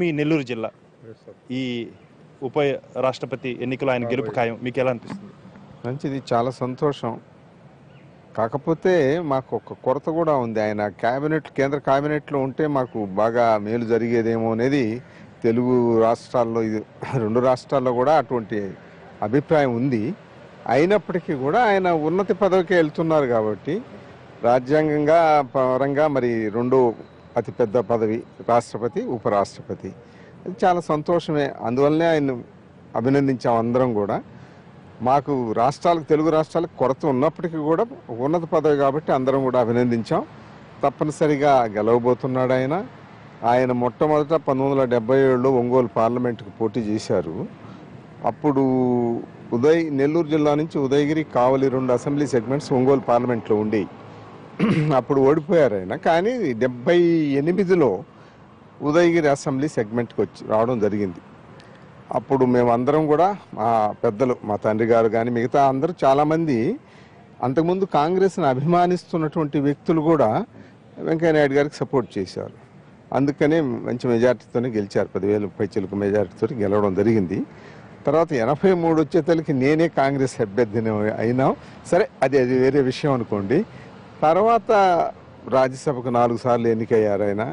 మీ నెల్లూరు జిల్లా ఈ ఉప రాష్ట్రపతి ఎన్నికలో ఆయన గెలుపు ఖాయం, మీకు ఎలా అనిపిస్తుంది? మంచిది, చాలా సంతోషం. కాకపోతే మాకు ఒక కొరత కూడా ఉంది. ఆయన కేంద్ర క్యాబినెట్లో ఉంటే మాకు బాగా మేలు జరిగేదేమో అనేది తెలుగు రాష్ట్రాల్లో, ఇది 2 రాష్ట్రాల్లో కూడా అటువంటి అభిప్రాయం ఉంది. అయినప్పటికీ కూడా ఆయన ఉన్నత పదవికి వెళ్తున్నారు కాబట్టి రాజ్యాంగంగా పరంగా మరి 2వ అతిపెద్ద పదవి రాష్ట్రపతి, ఉపరాష్ట్రపతి, అది చాలా సంతోషమే. అందువల్లనే ఆయన అభినందించాం అందరం కూడా. మాకు తెలుగు రాష్ట్రాలకు కొరత ఉన్నప్పటికీ కూడా ఉన్నత పదవి కాబట్టి అందరం కూడా అభినందించాం. తప్పనిసరిగా గెలవబోతున్నాడు ఆయన మొట్టమొదట 1977లో ఒంగోలు పార్లమెంటుకు పోటీ చేశారు. అప్పుడు నెల్లూరు జిల్లా నుంచి ఉదయగిరి, కావలి 2 అసెంబ్లీ సెగ్మెంట్స్ ఒంగోలు పార్లమెంట్లో ఉండేవి. అప్పుడు ఓడిపోయారు ఆయన. కానీ 78లో ఉదయగిరి అసెంబ్లీ సెగ్మెంట్కి రావడం జరిగింది. అప్పుడు మేమందరం కూడా మా పెద్దలు, మా తండ్రి గారు కానీ మిగతా అందరూ చాలామంది అంతకుముందు కాంగ్రెస్ని అభిమానిస్తున్నటువంటి వ్యక్తులు కూడా వెంకయ్యనాయుడు గారికి సపోర్ట్ చేశారు. అందుకనే మంచి మెజార్టీతోనే గెలిచారు. 10,000 పైచిలకు మెజార్టీతో గెలవడం జరిగింది. తర్వాత 83 వచ్చేతలకి నేనే కాంగ్రెస్ అభ్యర్థిని అయినా సరే, అది వేరే విషయం అనుకోండి. తర్వాత రాజ్యసభకు 4 సార్లు ఎన్నికయ్యారు ఆయన.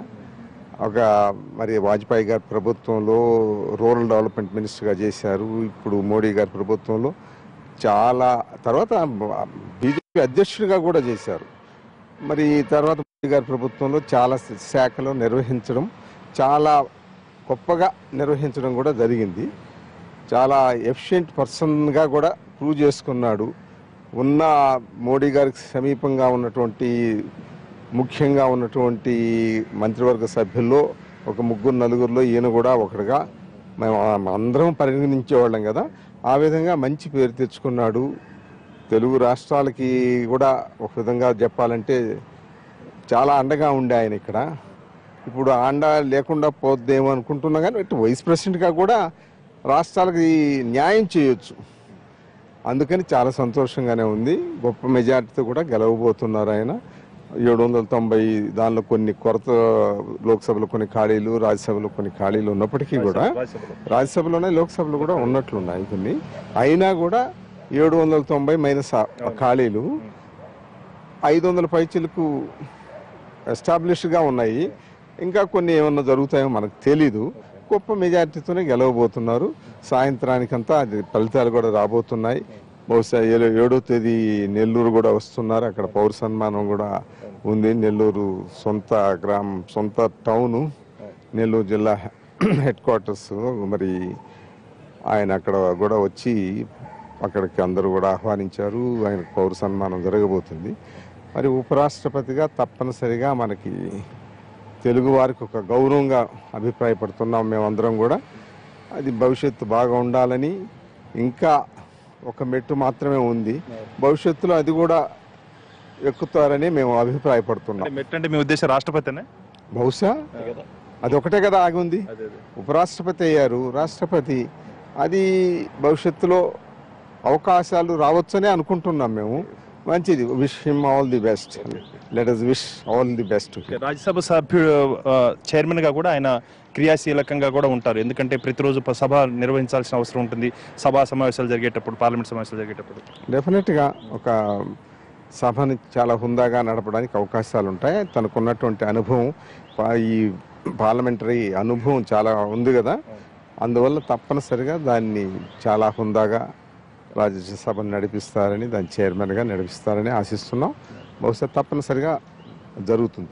మరి వాజ్పేయి గారి ప్రభుత్వంలో రూరల్ డెవలప్మెంట్ మినిస్టర్గా చేశారు. ఇప్పుడు మోడీ గారి ప్రభుత్వంలో తర్వాత బీజేపీ అధ్యక్షుడిగా కూడా చేశారు. మరి తర్వాత మోడీ గారి ప్రభుత్వంలో చాలా శాఖలు నిర్వహించడం, చాలా గొప్పగా నిర్వహించడం కూడా జరిగింది. చాలా ఎఫిషియెంట్ పర్సన్గా కూడా ప్రూవ్ చేసుకున్నాడు. మోడీ గారికి సమీపంగా ఉన్నటువంటి, ముఖ్యంగా ఉన్నటువంటి మంత్రివర్గ సభ్యుల్లో ఒక 3-4లో ఈయన కూడా ఒకటిగా మేము అందరం పరిగణించేవాళ్ళం కదా. ఆ విధంగా మంచి పేరు తెచ్చుకున్నాడు. తెలుగు రాష్ట్రాలకి కూడా ఒక విధంగా చెప్పాలంటే చాలా అండగా ఉండే ఆయన ఇక్కడ. ఇప్పుడు అండ లేకుండా పోద్దేమో అనుకుంటున్నా, కానీ ఇటు వైస్ ప్రెసిడెంట్గా కూడా రాష్ట్రాలకి న్యాయం చేయొచ్చు. అందుకని చాలా సంతోషంగానే ఉంది. గొప్ప మెజార్టీతో కూడా గెలవబోతున్నారు ఆయన. 790, దానిలో కొన్ని కొరత, లోక్సభలో కొన్ని ఖాళీలు, రాజ్యసభలో కొన్ని ఖాళీలు ఉన్నప్పటికీ కూడా, రాజ్యసభలోనే లోక్సభలో కూడా ఉన్నట్లున్నాయి కొన్ని. అయినా కూడా 790 మైనస్ ఖాళీలు 500 పైచిలకు ఎస్టాబ్లిష్గా ఉన్నాయి. ఇంకా కొన్ని ఏమన్నా జరుగుతాయో మనకు తెలీదు. గొప్ప మెజార్టీతోనే గెలవబోతున్నారు. సాయంత్రానికంతా అది ఫలితాలు కూడా రాబోతున్నాయి. బహుశా 7వ తేదీ నెల్లూరు కూడా వస్తున్నారు. అక్కడ పౌర సన్మానం కూడా ఉంది. నెల్లూరు సొంత టౌను, నెల్లూరు జిల్లా హెడ్ క్వార్టర్స్. మరి ఆయన అక్కడ కూడా వచ్చి అక్కడికి అందరూ కూడా ఆహ్వానించారు. ఆయన పౌర సన్మానం జరగబోతుంది. మరి ఉపరాష్ట్రపతిగా తప్పనిసరిగా మనకి తెలుగు వారికి ఒక గౌరవంగా అభిప్రాయపడుతున్నాం మేమందరం కూడా. అది భవిష్యత్తు బాగా ఉండాలని, ఇంకా ఒక మెట్టు మాత్రమే ఉంది, భవిష్యత్తులో అది కూడా ఎక్కుతారని మేము అభిప్రాయపడుతున్నాం. మెట్టు అంటే మీ ఉద్దేశం రాష్ట్రపతినే? బహుశా అది ఒకటే కదా ఆగి ఉంది. ఉపరాష్ట్రపతి అయ్యారు, రాష్ట్రపతి. అది భవిష్యత్తులో అవకాశాలు రావచ్చనే అనుకుంటున్నాం మేము. మంచిది. Wish him all the best. Let us wish all the best. Rajya Sabha సభ్యుడు, చైర్మన్గా కూడా ఆయన క్రియాశీలకంగా కూడా ఉంటారు. ఎందుకంటే ప్రతిరోజు సభ నిర్వహించాల్సిన అవసరం ఉంటుంది. సభా సమావేశాలు జరిగేటప్పుడు, పార్లమెంట్ సమావేశాలు జరిగేటప్పుడు డెఫినెట్గా ఒక సభని చాలా హుందాగా నడపడానికి అవకాశాలు ఉంటాయి. తనకున్నటువంటి అనుభవం, ఈ పార్లమెంటరీ అనుభవం చాలా ఉంది కదా. అందువల్ల తప్పనిసరిగా దాన్ని చాలా హుందాగా రాజ్యసభను నడిపిస్తారని, దాని చైర్మన్గా నడిపిస్తారని ఆశిస్తున్నాం. బహుశా తప్పనిసరిగా జరుగుతుంది.